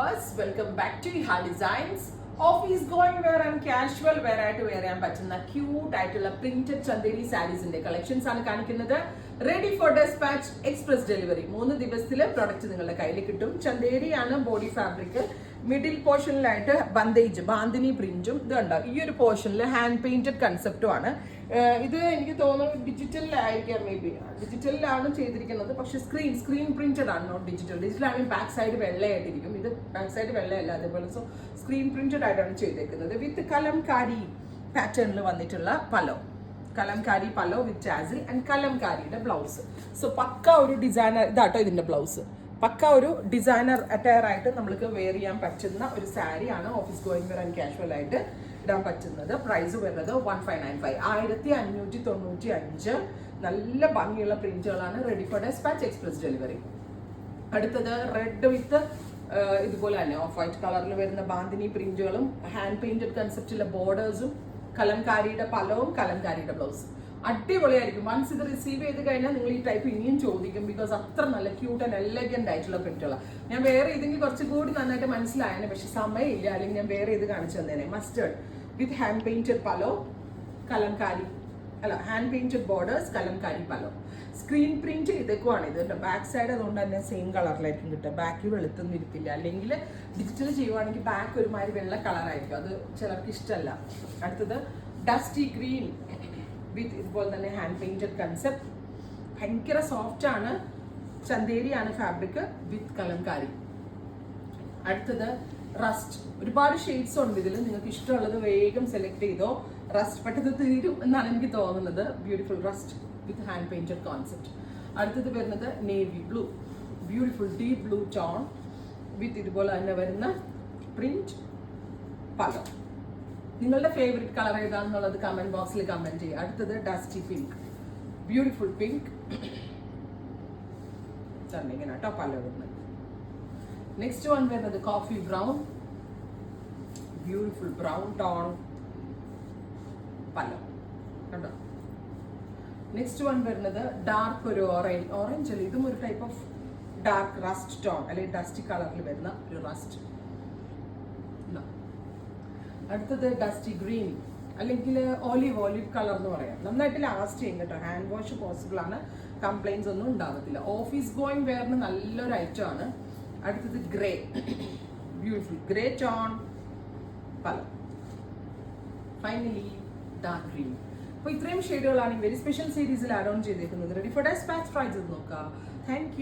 viewers, welcome back to Iha Designs. Office going wear and casual wear ആയിട്ട് wear ചെയ്യാൻ പറ്റുന്ന cute ആയിട്ടുള്ള printed Chanderi സാരീസിന്റെ collections ആണ് കാണിക്കുന്നത്. Ready for despatch, express delivery. 3 ദിവസത്തില് പ്രൊഡക്റ്റ് നിങ്ങളുടെ കയ്യിൽ കിട്ടും. ചന്ദേരി ആണ് ബോഡി ഫാബ്രിക്. മിഡിൽ പോർഷനിലായിട്ട് ബാന്തിനി പ്രിന്റും ഇത് കണ്ടോ. ഈ ഒരു പോർഷനിൽ ഹാൻഡ് പെയിന്റഡ് കൺസെപ്റ്റും ആണ്. ഇത് എനിക്ക് തോന്നുന്നു ഡിജിറ്റലിലായിരിക്കാം, മേ ബി ഡിജിറ്റലിലാണ് ചെയ്തിരിക്കുന്നത്. പക്ഷെ സ്ക്രീൻ പ്രിന്റഡ് ആണ്, നോട്ട് ഡിജിറ്റൽ. ഡിജിറ്റലാണെങ്കിൽ ബാക്ക് സൈഡ് വെള്ളയായിട്ടിരിക്കും, ഇത് ബാക്ക് സൈഡ് വെള്ളയല്ല. അതേപോലെ സോ സ്ക്രീൻ പ്രിന്റഡ് ആയിട്ടാണ് ചെയ്തേക്കുന്നത്. വിത്ത് കലംകാരി പാറ്റേണിൽ വന്നിട്ടുള്ള പലോ, കലംകാരി പലോ വിത്ത് ടാസിൽ ആൻഡ് കലംകാരിയുടെ ബ്ലൗസ്. സോ പക്ക ഒരു ഡിസൈനർ ഇതാട്ടോ ഇതിന്റെ ബ്ലൗസ്. പക്ക ഒരു ഡിസൈനർ അറ്റയർ ആയിട്ട് നമ്മൾക്ക് വെയർ ചെയ്യാൻ പറ്റുന്ന ഒരു സാരിയാണ്. Office going wear and casual ആയിട്ട് ഇടാൻ പറ്റുന്നത്. പ്രൈസ് വരുന്നത് 1595, 1595. നല്ല ഭംഗിയുള്ള പ്രിന്റുകളാണ്. Ready for despatch, express delivery. അടുത്തത് റെഡ് വിത്ത് ഇതുപോലെ തന്നെ ഓഫ് വൈറ്റ് കളറിൽ വരുന്ന ബാന്തിനി പ്രിന്റുകളും ഹാൻഡ് പെയിന്റഡ് കൺസെപ്റ്റിലെ ബോർഡേഴ്സും കലംകാരിയുടെ പലവും കലംകാരിയുടെ ബ്ലൗസ്. അടിപൊളിയായിരിക്കും. വൺസ് ഇത് റിസീവ് ചെയ്ത് കഴിഞ്ഞാൽ നിങ്ങൾ ഈ ടൈപ്പ് ഇനിയും ചോദിക്കും. ബിക്കോസ് അത്ര നല്ല ക്യൂട്ട് ആൻഡ് എലഗന്റ് ആയിട്ടുള്ള പ്രിന്റുകളാണ്. ഞാൻ വേറെ ഇതെങ്കിൽ കുറച്ചുകൂടി നന്നായിട്ട് മനസ്സിലായേനെ, പക്ഷെ സമയമില്ല. അല്ലെങ്കിൽ ഞാൻ വേറെ ഇത് കാണിച്ചു തന്നേനെ. മസ്റ്റേർഡ് വിത്ത് ഹാൻഡ് പെയിന്റഡ് പലോ, കലംകാരി അല്ല hand painted borders, Kalamkari പലോ. Screen print ഇതൊക്കെയാണ് ഇത് കേട്ടോ. ബാക്ക് സൈഡ് അതുകൊണ്ട് തന്നെ സെയിം കളറിലായിരിക്കും കിട്ടുക. ബാക്ക് വെളുത്തൊന്നും ഇരിക്കില്ല. അല്ലെങ്കിൽ ഡിജിറ്റൽ ചെയ്യുവാണെങ്കിൽ ബാക്ക് ഒരുമാതിരി വെള്ള കളറായിരിക്കും. അത് ചിലർക്ക് ഇഷ്ടമല്ല. അടുത്തത് ഡസ്റ്റി ഗ്രീൻ വിത്ത് ഇതുപോലെ തന്നെ ഹാൻഡ് പെയിന്റഡ് കൺസെപ്റ്റ്. ഭയങ്കര സോഫ്റ്റ് ആണ്. ചന്ദേരിയാണ് ഫാബ്രിക് വിത്ത് കലംകാരി. അടുത്തത് റസ്റ്റ്. ഒരുപാട് ഷെയ്ഡ്സ് ഉണ്ട് ഇതിൽ. നിങ്ങൾക്ക് ഇഷ്ടമുള്ളത് വേഗം സെലക്ട് ചെയ്തോ. റസ്റ്റ് പെട്ടെന്ന് തീരും എന്നാണ് എനിക്ക് തോന്നുന്നത്. ബ്യൂട്ടിഫുൾ റസ്റ്റ് വിത്ത് ഹാൻഡ് പെയിന്റഡ് കോൺസെപ്റ്റ്. അടുത്തത് വരുന്നത് navy blue, beautiful deep blue tone വിത്ത് ഇതുപോലെ തന്നെ വരുന്ന പ്രിന്റ് പലോ. നിങ്ങളുടെ ഫേവറേറ്റ് കളർ ഏതാണെന്നുള്ളത് കമന്റ് ബോക്സിൽ കമന്റ് ചെയ്യുക. അടുത്തത് ഡസ്റ്റി പിങ്ക്, ബ്യൂട്ടിഫുൾ പിങ്ക് ഇങ്ങനെ കേട്ടോ പലോ വരുന്നത്. നെക്സ്റ്റ് വൺ വരുന്നത് coffee brown, beautiful brown tone പലോ കണ്ടോ. നെക്സ്റ്റ് വൺ വരുന്നത് ഡാർക്ക് ഒരു ഓറഞ്ച് അല്ല, ഇതും ഒരു type of dark rust tone അല്ലെങ്കിൽ ഡസ്റ്റി കളറിൽ വരുന്ന ഒരു റസ്റ്റ്. അടുത്തത് ഡസ്റ്റി ഗ്രീൻ അല്ലെങ്കിൽ ഓലിവ് കളർ എന്ന് പറയാം. നന്നായിട്ട് ലാസ്റ്റ് ചെയ്യും കേട്ടോ. ഹാൻഡ് വാഷ് പോസിബിൾ ആണ്, കംപ്ലൈൻസ് ഒന്നും ഉണ്ടാകത്തില്ല. ഓഫീസ് ഗോയിങ് വെയറിന് നല്ലൊരു ഐറ്റം ആണ്. അടുത്തത് ഗ്രേ, ബ്യൂട്ടിഫുൾ ഗ്രേ ടോൺ പല. Finally dark green. അപ്പോൾ ഇത്രയും ഷെയ്ഡുകളാണ് ഈ വെരി സ്പെഷ്യൽ സീരീസിൽ ആഡ് ഓൺ ചെയ്തേക്കുന്നത്. റെഡി ഫോർ ഡെസ്പാച്ച്, ട്രൈ ചെയ്ത് നോക്കാം. Thank you.